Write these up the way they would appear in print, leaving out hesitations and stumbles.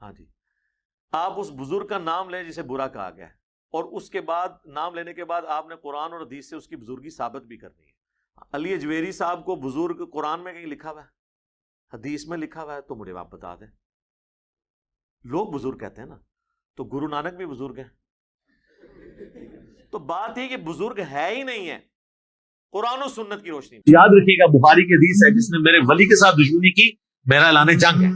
हाँ जी, आप उस बुजुर्ग का नाम लें जिसे बुरा कहा गया है, और उसके बाद नाम लेने के बाद आपने कुरान और हदीस से उसकी बुजुर्गी साबित भी करनी है। अली अजवेरी साहब को बुजुर्ग कुरान में कहीं लिखा हुआ है, हदीस में लिखा हुआ है, तो मुझे आप बता दें। लोग बुजुर्ग कहते हैं ना, तो गुरु नानक भी बुजुर्ग हैं। तो बात यह कि बुजुर्ग है ही नहीं है कुरान और सुन्नत की रोशनी में। याद रखिएगा, बुखारी की हदीस है, जिसने मेरे वली के साथ दुश्मनी की मेरा ऐलान जंग है।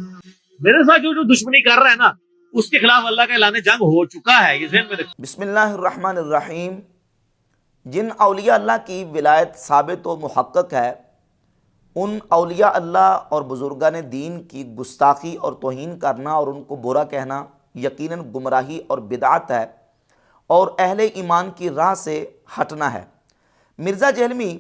मेरे साथ जो दुश्मनी कर रहा है ना, उसके खिलाफ अल्लाह का ऐलान जंग हो चुका है। ये ज़हन में रखिए। बिस्मिल्लाहिर्रहमानिर्रहीम। जिन औलिया अल्लाह की विलायत साबित व मुहक्कक है, उन औलिया अल्लाह और बुजुर्गान दीन की गुस्ताखी और तौहीन करना और उनको बुरा कहना यकीनन गुमराही और बिदअत है और अहले ईमान की राह से हटना है। मिर्ज़ा जहलमी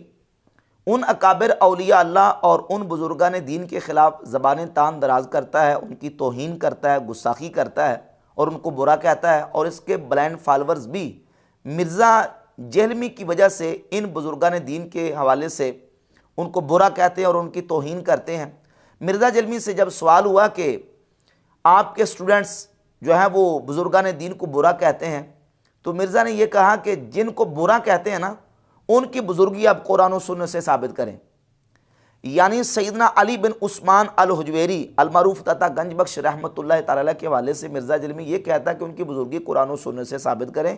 उन अकाबिर औलिया अल्लाह और उन बुजुर्गान दीन के ख़िलाफ़ ज़बान तान दराज करता है, उनकी तौहीन करता है, गुस्ताखी करता है और उनको बुरा कहता है। और इसके ब्लाइंड फॉलोअर्स भी मिर्ज़ा जहलमी की वजह से इन बुजुर्गान दीन के हवाले से उनको बुरा कहते हैं और उनकी तौहीन करते हैं। मिर्ज़ा जहलमी से जब सवाल हुआ कि आपके स्टूडेंट्स जो हैं वो बुजुर्गान दीन को बुरा कहते हैं, तो मिर्ज़ा ने यह कहा कि जिनको बुरा कहते हैं ना, उनकी बुजुर्गी आप कुरान और सुन्नत से साबित करें। यानी सैयदना अली बिन उस्मान अल हुजवेरी अल मारूफ तथा गंज बख्श रहमतुल्लाह तआला के हवाले से मिर्ज़ा जहलमी ये कहता है कि उनकी बुजुर्गी कुरान और सुन्नत से साबित करें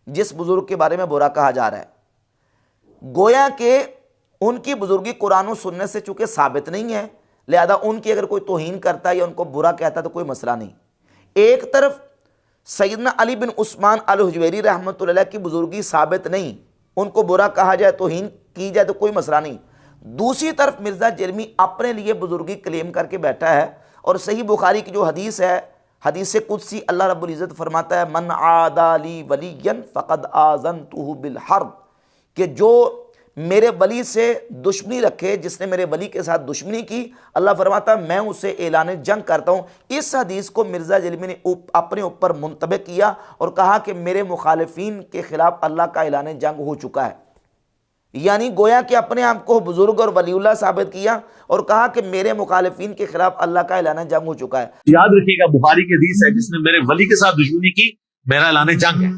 जिस बुजुर्ग के बारे में बुरा कहा जा रहा है। गोया के उनकी बुजुर्गी कुरान और सुन्नत से चूंकि साबित नहीं है, लिहाजा उनकी अगर कोई तौहीन करता है या उनको बुरा कहता है तो कोई मसला नहीं। एक तरफ सैयदना अली बिन उस्मान अल हुजवेरी रहमतुल्लाह की बुजुर्गी साबित नहीं, उनको बुरा कहा जाए, तौहीन की जाए तो कोई मसला नहीं। दूसरी तरफ मिर्ज़ा जहलमी अपने लिए बुजुर्गी क्लेम करके बैठा है। और सही बुखारी की जो हदीस है, हदीस कुदसी, अल्लाह रब्बुल इज़्ज़त फरमाता है, मन आदाली वलियन फ़क़द आज़नतुहु बिल हर्ब, कि जो मेरे वली से दुश्मनी रखे, जिसने मेरे वली के साथ दुश्मनी की, अल्लाह फरमाता है मैं उसे ऐलान जंग करता हूँ। इस हदीस को मिर्ज़ा जहलमी ने अपने ऊपर मुंतबे किया और कहा कि मेरे मुखालिफिन के खिलाफ अल्लाह का ऐलान जंग हो चुका है। यानी गोया कि अपने आप को बुजुर्ग और वलीउल्लाह साबित किया और कहा कि मेरे मुखालिफिन के खिलाफ अल्लाह का ऐलान जंग हो चुका है। याद रखिएगा, बुखारी की हदीस है, जिसने मेरे वली के साथ दुश्मनी की मेरा ऐलान जंग है।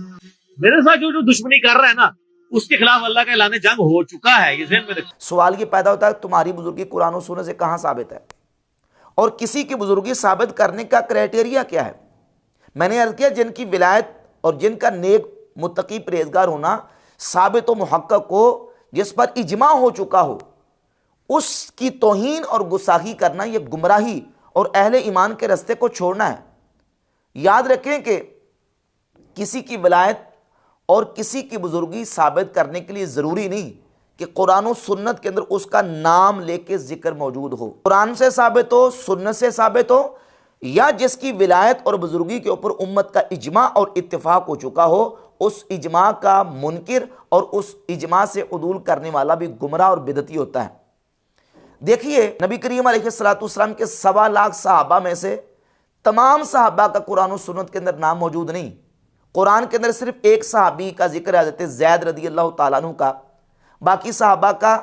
मेरे साथ जो दुश्मनी कर रहा है ना, उसके खिलाफ अल्लाह का ऐलान जंग हो चुका है। ये ज़हन में रखिए। सवाल ये पैदा होता है, तुम्हारी बुजुर्गी कुरान और सुन्नत से कहां साबित है और किसी की बुजुर्गी साबित करने का क्राइटेरिया क्या है? मैंने अर्ज किया, जिनकी विलायत और जिनका नेक मुत्तकी परहेजगार होना साबित व मुहक्कक हो, जिस पर इजमा हो चुका हो, उसकी तौहीन और गुस्ताखी करना यह गुमराही और अहले ईमान के रास्ते को छोड़ना है। याद रखें कि किसी की विलायत और किसी की बुजुर्गी साबित करने के लिए ज़रूरी नहीं कि कुरान और सुन्नत के अंदर उसका नाम लेके जिक्र मौजूद हो। कुरान से साबित हो, सुन्नत से साबित हो, या जिसकी विलायत और बुजुर्गी के ऊपर उम्मत का इजमा और इत्तिफाक हो चुका हो, उस इजमा का मुनकिर और उस इजमा से उदूल करने वाला भी गुमराह और बिदती होता है। देखिए, नबी करीम अलैहिस्सलाम के 1.25 लाख सहाबा में से तमाम सहाबा का कुरान और सुन्नत के अंदर नाम मौजूद नहीं। कुरान के अंदर सिर्फ एक सहाबी का जिक्र है, हज़रत ज़ैद रज़ी अल्लाह तआला अन्हु का। बाकी सहाबा का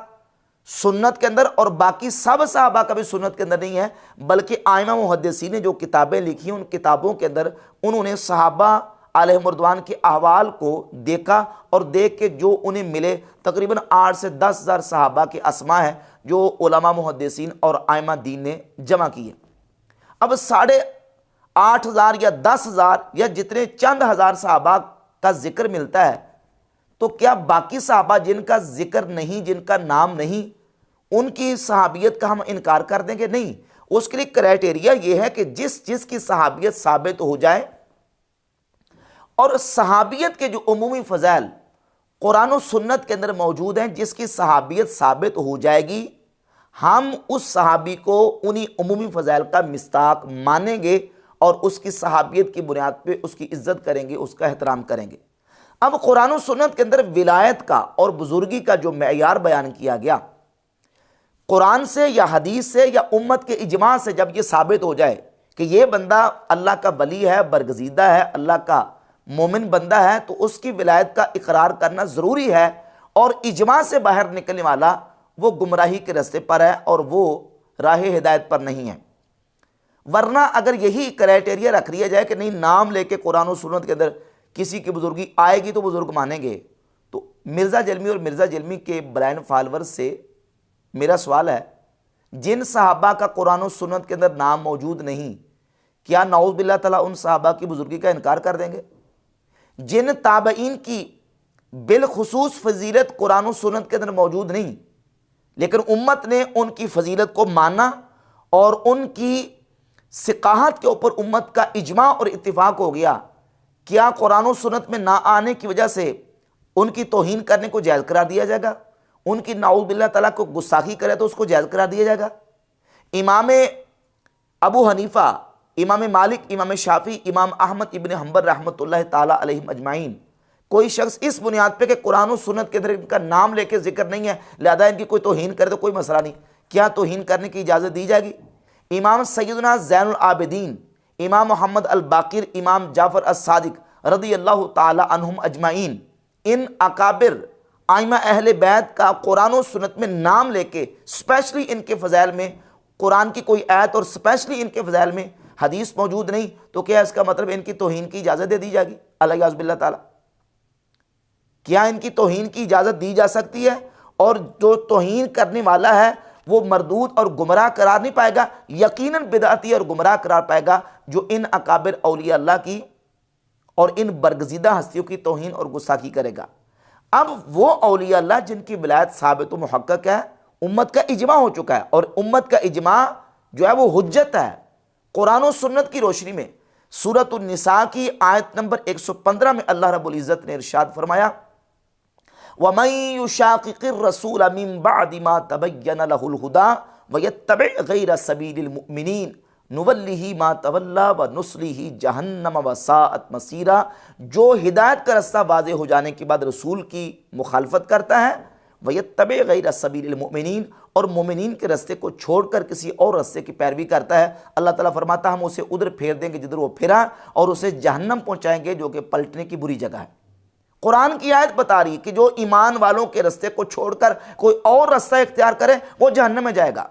सुन्नत के अंदर, और बाकी सब सहाबा का भी सुन्नत के अंदर नहीं है, बल्कि आइमा मुहद्दिसीन ने जो किताबें लिखी, उन किताबों के अंदर उन्होंने सहाबा अलैहिमुर्रिद्वान के अहवाल को देखा और देख के जो उन्हें मिले, तकरीबन 8 से 10 हज़ार सहाबा के अस्मा है जो उलमा मुहद्दिसीन और आइमा दीन ने जमा किए। अब 8,500 या 10,000 या जितने चंद हज़ार सहाबा का जिक्र मिलता है, तो क्या बाकी सहाबा जिनका जिक्र नहीं, जिनका नाम नहीं, उनकी सहाबियत का हम इनकार कर देंगे? नहीं। उसके लिए क्राइटेरिया यह है कि जिसकी सहाबियत साबित हो जाए और सहाबियत के जो उमूमी फ़ज़ाइल कुरान और सुन्नत के अंदर मौजूद हैं, जिसकी सहाबियत साबित हो जाएगी, हम उस सहाबी को उन्हीं उमूमी फ़ज़ाइल का मिस्ताक मानेंगे और उसकी सहाबियत की बुनियाद पे उसकी इज्जत करेंगे, उसका एहतराम करेंगे। अब कुरान और सुन्नत के अंदर विलायत का और बुजुर्गी का जो मेयार बयान किया गया, कुरान से या हदीस से या उम्मत के इजमा से जब ये साबित हो जाए कि ये बंदा अल्लाह का वली है, बरगजीदा है, अल्लाह का मोमिन बंदा है, तो उसकी विलायत का इकरार करना ज़रूरी है। और इजमा से बाहर निकलने वाला वो गुमराही के रास्ते पर है और वो राह हिदायत पर नहीं है। वरना अगर यही क्राइटेरिया रख लिया जाए कि नहीं, नाम लेके कुरान और सुन्नत के अंदर किसी की बुजुर्गी आएगी तो बुजुर्ग मानेंगे, तो मिर्ज़ा जलमी और मिर्ज़ा जलमी के ब्लाइंड फॉलोअर्स से मेरा सवाल है, जिन सहाबा का कुरान और सुन्नत के अंदर नाम मौजूद नहीं, क्या नाउज़ बिल्लाह ताला उन सहाबा की बुजुर्गी का इनकार कर देंगे? जिन ताबईन की बिलखुसूस फजीलत कुरान और सुन्नत के अंदर मौजूद नहीं, लेकिन उम्मत ने उनकी फजीलत को माना और उनकी सिकाहत के ऊपर उम्मत का इजमा और इत्तिफाक हो गया, क्या कुरान और सुन्नत में ना आने की वजह से उनकी तौहीन करने को जायज़ करार दिया जाएगा? उनकी नाउज़ बिल्लाह ताला को गुस्ताखी करे तो उसको जायज़ करार दिया जाएगा? इमाम अबू हनीफा, इमाम मालिक, इमाम शाफी, इमाम अहमद इब्न हम्बल रहमतुल्लाह ताला अलैहिम अजमाइन, कोई शख्स इस बुनियाद पे कि कुरान और सुन्नत के अंदर इनका नाम लेके जिक्र नहीं है लिहाजा इनकी कोई तौहीन करे तो कोई मसला नहीं, क्या तौहीन करने की इजाज़त दी जाएगी? इमाम सैयदना ज़ैनुल आबिदीन, इमाम मोहम्मद अल बाकिर, इमाम जाफ़र अस-सादिक रज़ी अल्लाह ताला अन्हुम अजमाइन, इन अकाबिर आइमा अहले बैत का कुरान और सुन्नत में नाम लेके स्पेशली इनके फ़ज़ाइल में कुरान की कोई आयत और स्पेशली इनके फ़ज़ाइल में हदीस मौजूद नहीं, तो क्या इसका मतलब इनकी तौहीन की इजाज़त दे दी जाएगी? अलियाज़ बिल्लाह ताला, क्या इनकी तौहीन की इजाज़त दी जा सकती है? और जो तौहीन करने वाला है वो मरदूद और गुमराह करार नहीं पाएगा, यकीनन बिदअती और गुमराह करार पाएगा जो इन अकाबिर औलिया अल्लाह की और इन बरगज़ीदा हस्तियों की तौहीन और गुस्ताखी करेगा। अब वो औलिया अल्लाह जिनकी विलायत साबित व मुहक्कक है, उम्मत का इजमा हो चुका है, और उम्मत का इजमा जो है वो हुज्जत है कुरान और सुन्नत की रोशनी में। सूरत निसा की आयत नंबर 115 में अल्लाह रब्बुल इज़्ज़त ने इरशाद फरमाया, वमन युशाक़िक़िर रसूल मिन बअदि मा तबय्यन लहुल हुदा व यत्तबि गैर सबीलिल मुमिनीन नुवल्लिही मा तवल्ला व नुस्लिही जहन्नम व साअत मसीरा। जो हिदायत का रास्ता वाज़ेह हो जाने के बाद रसूल की मुखालफत करता है, व यत्तबि गैर सबीलिल मुमिनीन, और मोमिनीन के रास्ते को छोड़कर किसी और रास्ते की पैरवी करता है, अल्लाह ताला फरमाता हम उसे उधर फेर देंगे जिधर वो फिरा, और उसे जहन्नम पहुँचाएंगे जो कि पलटने की बुरी जगह है। कुरान की आयत बता रही कि जो ईमान वालों के रास्ते को छोड़कर कोई और रास्ता इख्तियार करे वो जहन्नम में जाएगा।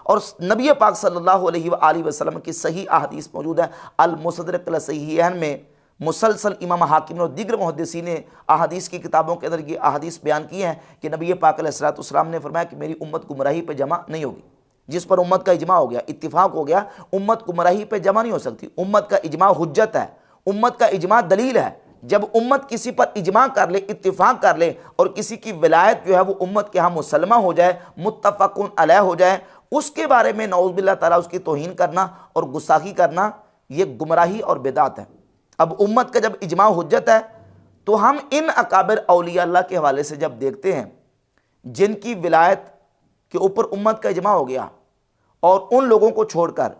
और नबी पाक सल्लल्लाहु अलैहि वसल्लम की सही अहदीस मौजूद है अल मुसद्दरक अल सहीहैन में, मुसलसल इमाम हाकिम और दीगर मुहद्दिसीन ने अहदीस की किताबों के अंदर ये अहदीस बयान की हैं कि नबी पाक अलैहिस्सलाम ने फरमाया कि मेरी उम्मत गुमराही पे जमा नहीं होगी। जिस पर उम्मत का इजमा हो गया, इत्तिफाक हो गया, उम्मत गुमराही पे जमा नहीं हो सकती। उम्मत का इजमा हुज्जत है, उम्मत का इजमा दलील है। जब उम्मत किसी पर इजमा कर ले, इत्तिफाक कर ले, और किसी की विलायत जो है वो उम्मत के यहाँ मुसलमा हो जाए, मुत्तफ़क़ुन अलैह हो जाए, उसके बारे में नऊज़ बिल्लाह ताला उसकी तौहीन करना और गुस्ताखी करना ये गुमराही और बिदात है। अब उम्मत का जब इजमा हुज्जत है तो हम इन अकाबिर औलिया अल्लाह के हवाले से जब देखते हैं जिनकी विलायत के ऊपर उम्मत का इजमा हो गया, और उन लोगों को छोड़कर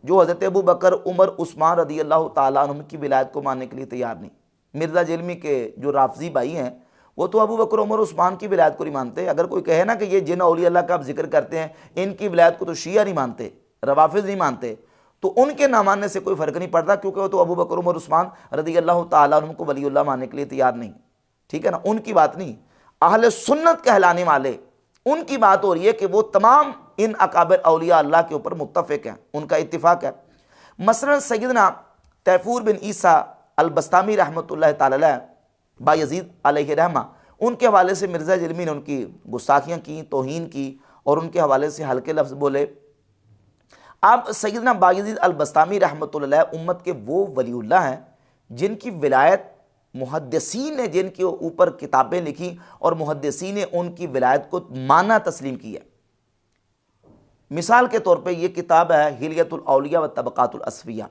जो हज़रत अबू बकर, उमर, उस्मान रज़ी अल्लाह ताला अन्हुम की विलायत को मानने के लिए तैयार नहीं। मिर्ज़ा जलमी के जो राफजी भाई हैं वो तो अबू बकर, उमर, उस्मान की विलायत को नहीं मानते। अगर कोई कहे ना कि ये जिन औलिया अल्लाह का आप जिक्र करते हैं इनकी विलायत को तो शिया नहीं मानते, रवाफिज़ नहीं मानते, तो उनके ना मानने से कोई फ़र्क नहीं पड़ता, क्योंकि वो तो अबू बकर, उमर, उस्मान रज़ी अल्लाह ताला अन्हुम को वलीउल्लाह मानने के लिए तैयार नहीं। ठीक है ना, उनकी बात नहीं। अहले सुन्नत कहलाने वाले उनकी बात हो रही है कि वो तमाम इन अकाबिर औलिया अल्लाह के ऊपर मुत्तफ़िक़ हैं, उनका इत्तिफ़ाक़ है। मसलन सैयदना तैफूर बिन ईसा अल बस्तामी रहमतुल्लाह ताला अलैह बायज़ीद अलैहि रहमा, उनके हवाले से मिर्ज़ा जलमी ने उनकी गुस्ताखियाँ की, तौहीन की, और उनके हवाले से हल्के लफ्ज़ बोले। अब सैयदना बायज़ीद अल बस्तामी रहमतुल्लाह अलैह उम्मत के वो वलीउल्लाह हैं जिनकी विलायत मुहद्दिसीन ने जिनके ऊपर किताबें लिखी और मुहद्दिसीन ने उनकी विलायत को माना तस्लीम किया। मिसाल के तौर पे ये किताब है हिलियतुल औलिया व तबक़ातुल अस्फ़िया,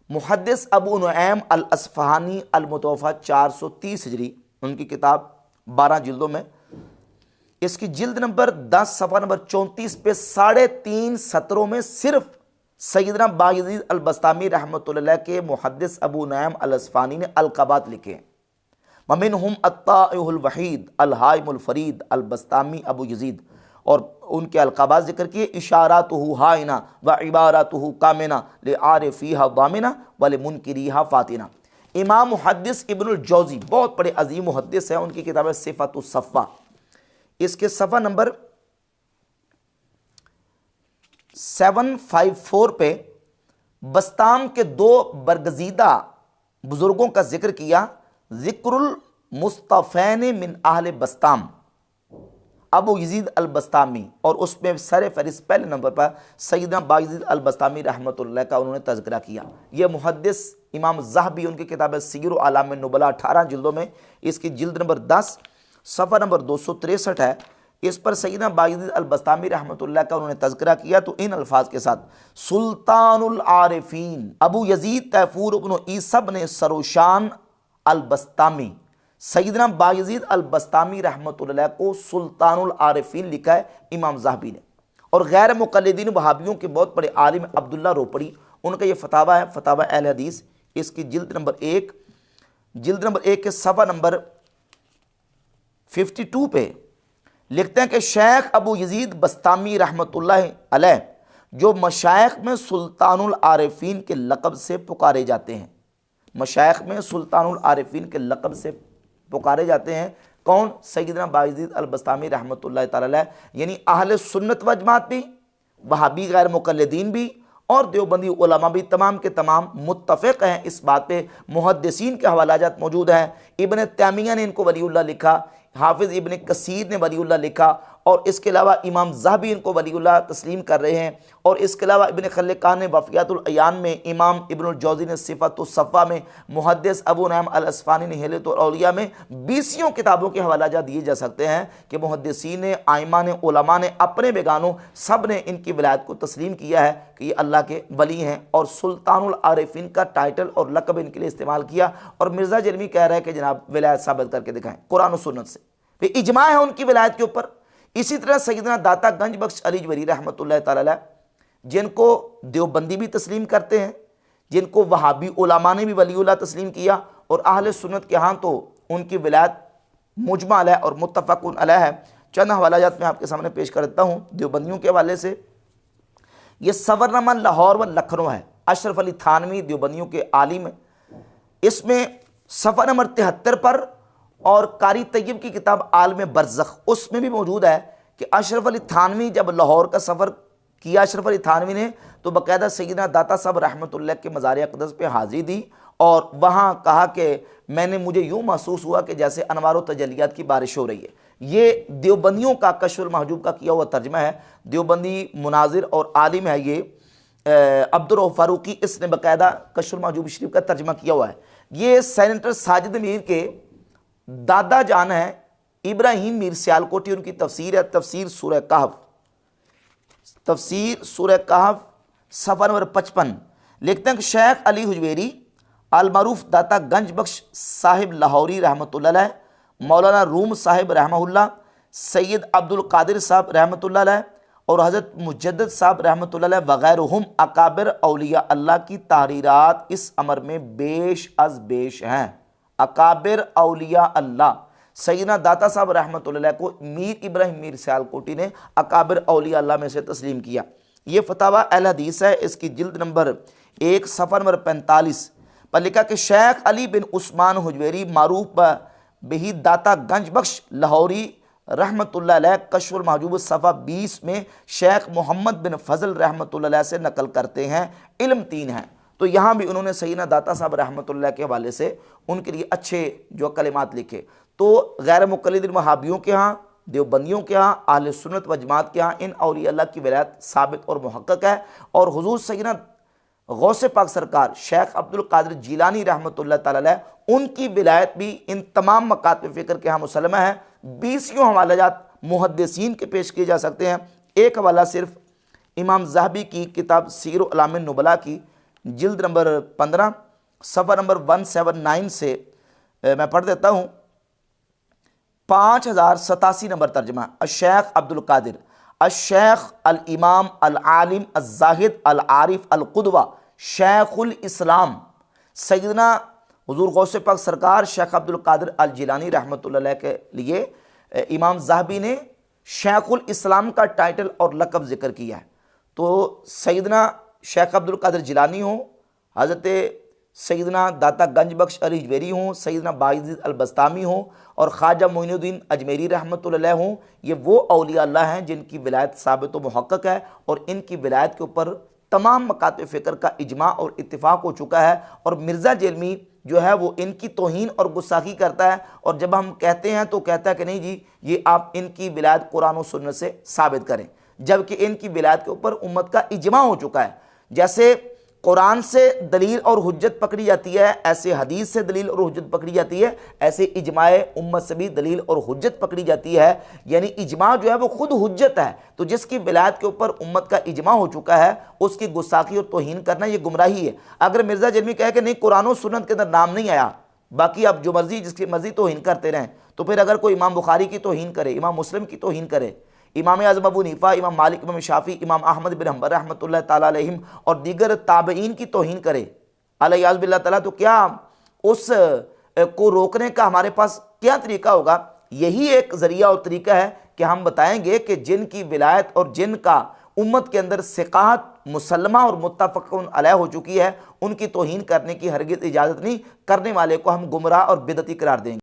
मुहद्दिस अबू नुऐम अल अस्फ़हानी अल मुतवफ़ा 430 हिजरी, उनकी किताब 12 जिल्दों में। इसकी जिल्द नंबर 10 सफ़ा नंबर 34 पे 3.5 सत्रों में सिर्फ सैयदना बायज़ीद अल बस्तामी रहमतुल्लाह के मुहद्दिस अबू नुऐम अल अस्फ़हानी ने अलक़ाबात लिखे हैं। वमिनहुम अत्ताइहुल वहीद अल हाइमुल फरीद अल बस्तामी अबू यज़ीद, और उनके अलक़ाबात जिक्र किए। इशारातुहु हाइना व इबारतुहु कामिना ले आरिफ़ीहा दामिना व ले मुनकिरीहा फातिना। इमाम मुहद्दिस इब्नुल जौज़ी बहुत बड़े अजीम मुहद्दिस हैं, उनकी किताब है सिफ़ातुस सफ़ा। इसके सफ़ा नंबर 754 पे बस्ताम के दो बरगजीदा बुजुर्गों का जिक्र किया। जिक्रुल मुस्तफ़ैन मिन आहले बस्ताम, अबू यजीद अल बस्तामी, और उसमें सर फहरिस्त पहले नंबर पर सैयदना बायजीद अल बस्तामी रहमतुल्लाह का उन्होंने तज़किरा किया। यह मुहद्दिस इमाम ज़हबी उनकी किताब सीर आलाम नुबला 18 जिल्दों में इसकी जिल्द नंबर 10 सफ़ा नंबर 263 है। इस पर सैयदना बायजीद अल बस्तामी रहमतुल्लाह का उन्होंने तज़किरा किया तो इन अल्फाज के साथ, सुल्तानुल आरिफीन अबू यजीद तैफूर इब्न ईसा ने सरोशान अल बस्तामी, सैयदना बायजीद अल बस्तामी रहमतुल्लाह को सुल्तानुल आरिफीन लिखा है इमाम ज़हबी ने। और गैर मुक़ल्लिदीन वहाबियों के बहुत बड़े आलिम अब्दुल्ला रोपड़ी, उनका ये फतावा है, फतावा अहल हदीस, इसकी जिल्द नंबर 1 के सफ़ा नंबर 52 पे लिखते हैं कि शेख अबू यजीद बस्तामी रहमतुल्लाह अलैह जो मशाइख में सुल्तानुल आरिफीन के लक़ब से पुकारे जाते हैं, मशाइख में सुल्तानुल आरिफीन के लक़ब से पुकारे जाते हैं। कौन? सैयदना बायजीद अल बस्तामी रहमतुल्लाह तआला अलैह, यानी अहले सुन्नत व जमात भी, वहाबी गैर मुक़ल्लिदीन भी और देवबंदी उलमा भी तमाम के तमाम मुत्तफ़िक़ हैं इस बात पे। मुहद्दिसीन के हवालाजात मौजूद हैं। इब्न तैमिया ने इनको वलीउल्लाह लिखा, हाफिज़ इब्न कसीर ने वलीउल्लाह लिखा, और इसके अलावा इमाम ज़हबी इनको वलीउल्लाह तस्लीम कर रहे हैं। और इसके अलावा इब्न खल्लकान ने वफ़ियातुल अयान में, इमाम इब्नुल जौज़ी ने सिफ़तुस सफ़ा में, मुहद्दिस अबू नईम अल अस्फ़ानी ने हिलयतुल औलिया में, 20 किताबों के हवालाजात दिए जा सकते हैं कि मुहद्दिसीन ने, आइमा ने, उलमा ने, अपने बेगानों सब ने इनकी विलायत को तस्लीम किया है कि ये अल्लाह के वली हैं। और सुल्तानुल आरिफीन का टाइटल और लक़ब इनके लिए इस्तेमाल किया। और मिर्ज़ा जलमी कह रहे हैं कि जनाब विलायत साबित करके दिखाएं कुरान और सुन्नत से, वे इजमा है उनकी विलायत के ऊपर। इसी तरह सैयदना दाता गंज बख्श अली जवेरी रहमतुल्लाह तआला अलैह, जिनको देवबंदी भी तस्लीम करते हैं, जिनको वहाबी उलमा ने भी वलीउल्लाह तस्लीम किया, और अहले सुन्नत के यहाँ तो उनकी विलायत मुजमा अलैह और मुत्तफ़क़ुन अलैह है। चंद हवालाजात मैं आपके सामने पेश कर देता हूँ देवबंदियों के हवाले से। ये सफरनामा लाहौर व लखनऊ है, अशरफ अली थानवी देवबंदियों के आलिम है। इसमें सफ़ा नंबर 73 पर और कारी तैयब की किताब आलम बरज़ख, उसमें भी मौजूद है कि अशरफ अली थानवी जब लाहौर का सफ़र किया अशरफ अली थानवी ने, तो बाकायदा सैयदना दाता साहब रहमतुल्लाह के मज़ार अक़दस पे हाज़िरी दी और वहाँ कहा कि मुझे यूँ महसूस हुआ कि जैसे अनवार व तजलियात की बारिश हो रही है। ये देवबंदियों का कश्फुल महजूब का किया हुआ तर्जमा है। देवबंदी मुनाजिर और आलिम है ये अब्दुल फ़ारूकी, इसने बाकायदा कश्फुल महजूब शरीफ का तर्जमा किया हुआ है। ये सेनेटर साजिद मीर के दादा जान है इब्राहिम मीर सियालकोटी, उनकी तफसीर है तफसीर सूरह कहफ, तफसीर सूरह कहफ सफ़ा नंबर 55। लिखते हैं कि शेख अली हुजवेरी अल मरूफ दाता गंज बख्श साहिब लाहौरी रहमतुल्लाह अलैह, मौलाना रूम साहिब रहमहुल्लाह, सैयद अब्दुल कादिर साहब रहमतुल्लाह अलैह और हज़रत मुजद्दिद साहब रहमतुल्लाह अलैह वगैरहुम अकाबिर औलिया अल्लाह की तहरीरात इस अमर में बेश अज बेश हैं। अकाबिर औलिया अल्लाह, सैयदना दाता साहब रहमतुल्लाह अलैह को मीर इब्राहिम मीर सियालकोटी ने अकाबिर औलिया अल्लाह में से तस्लीम किया। ये फतावा अहल हदीस है, इसकी जिल्द नंबर 1 सफ़ा नंबर 45 पर लिखा कि शेख अली बिन उस्मान हुजवेरी मारूफ बही दाता गंज बख्श लाहौरी रहमतुल्लाह अलैह कश्फुल महजूब सफ़ा 20 में शेख मोहम्मद बिन फजल रहमतुल्लाह अलैह से नकल करते हैं, इल्म 3 है। तो यहाँ भी उन्होंने सैयदना दाता साहब रहमतुल्लाह के हवाले से उनके लिए अच्छे जो कलिमात लिखे। तो गैर मुक़ल्लिदीन वहाबियों के यहाँ, देवबंदियों के यहाँ, अहले सुन्नत व जमात के यहाँ इन औलिया अल्लाह की विलायत साबित और मुहक्कक है। और हुज़ूर सैयदना गौसे पाक सरकार शेख अब्दुल कादिर जिलानी रहमतुल्लाह तआला अलैह, उनकी विलायत भी इन तमाम मकात पे फ़िक्र के यहाँ मुसलमा है। 20 हवालाजात मुहद्दिसीन के पेश किए जा सकते हैं। एक हवाला सिर्फ इमाम ज़हबी की किताब सीर आलाम नुबला की जिल्द नंबर 15 सफ़ा नंबर 179 से मैं पढ़ देता हूँ। 5087 नंबर तर्जमा, अशेख अब्दुल कादिर अशेख अल इमाम अल आलिम अज़्ज़ाहिद अल आरिफ अल क़ुदवा शेखुल इस्लाम सैयदना हुज़ूर गौसे पाक सरकार शेख अब्दुल कादिर अल जिलानी रहमतुल्लाह अलैह के लिए इमाम ज़हबी ने शेखुल इस्लाम का टाइटल और लक़ब ज़िक्र किया है। तो सैयदना शेख अब्दुल कादिर जिलानी हो, हज़रत सैयदना दाता गंज बख्श अली जवेरी हों, सैयदना बायजीद अल बस्तामी हों और ख्वाजा मोइनुद्दीन अजमेरी रहमतुल्लाह अलैह हों, ये वो औलिया अल्लाह हैं जिनकी विलायत साबित व मुहक्कक है और इनकी विलायत के ऊपर तमाम मकाते फ़िक्र का इजमा और इत्तिफाक हो चुका है। और मिर्ज़ा जेलमी जो है वो इनकी तौहीन और गुस्ताखी करता है, और जब हम कहते हैं तो कहता है कि नहीं जी, ये आप इनकी विलायत कुरान और सुन्नत से साबित करें, जबकि इनकी विलायत के ऊपर उम्मत का इजमा हो चुका है। जैसे कुरान से दलील और हुज्जत पकड़ी जाती है, ऐसे हदीस से दलील और हुज्जत पकड़ी जाती है, ऐसे इजमाए उम्मत से भी दलील और हुज्जत पकड़ी जाती है। यानी इजमा जो है वो खुद हुज्जत है। तो जिसकी विलायत के ऊपर उम्मत का इजमा हो चुका है, उसकी गुस्ताखी और तौहीन करना ये गुमराही है। अगर मिर्ज़ा जेलमी कहे कि नहीं कुरान और सुन्नत के अंदर नाम नहीं आया, बाकी आप जो मर्जी जिसकी मर्जी तौहीन करते रहें, तो फिर अगर कोई इमाम बुखारी की तौहीन करे, इमाम मुस्लिम की तौहीन करे, इमाम आज़म अबू हनीफा, इमाम मालिक, इमाम शाफी, इमाम अहमद बिन हंबल रहमतुल्लाह ताला अलैहिम और दीगर ताबईन की तौहीन करे अलैहिस्सलाम बिल्लाह ताला, तो क्या उस को रोकने का हमारे पास क्या तरीका होगा? यही एक ज़रिया और तरीका है कि हम बताएंगे कि जिन की विलायत और जिन का उम्मत के अंदर सिकाहत मुसल्लमा और मुत्तफ़क़ुन अलैह हो चुकी है, उनकी तौहीन करने की हरगिज़ इजाज़त नहीं। करने वाले को हम गुमराह और बिदअती करार देंगे।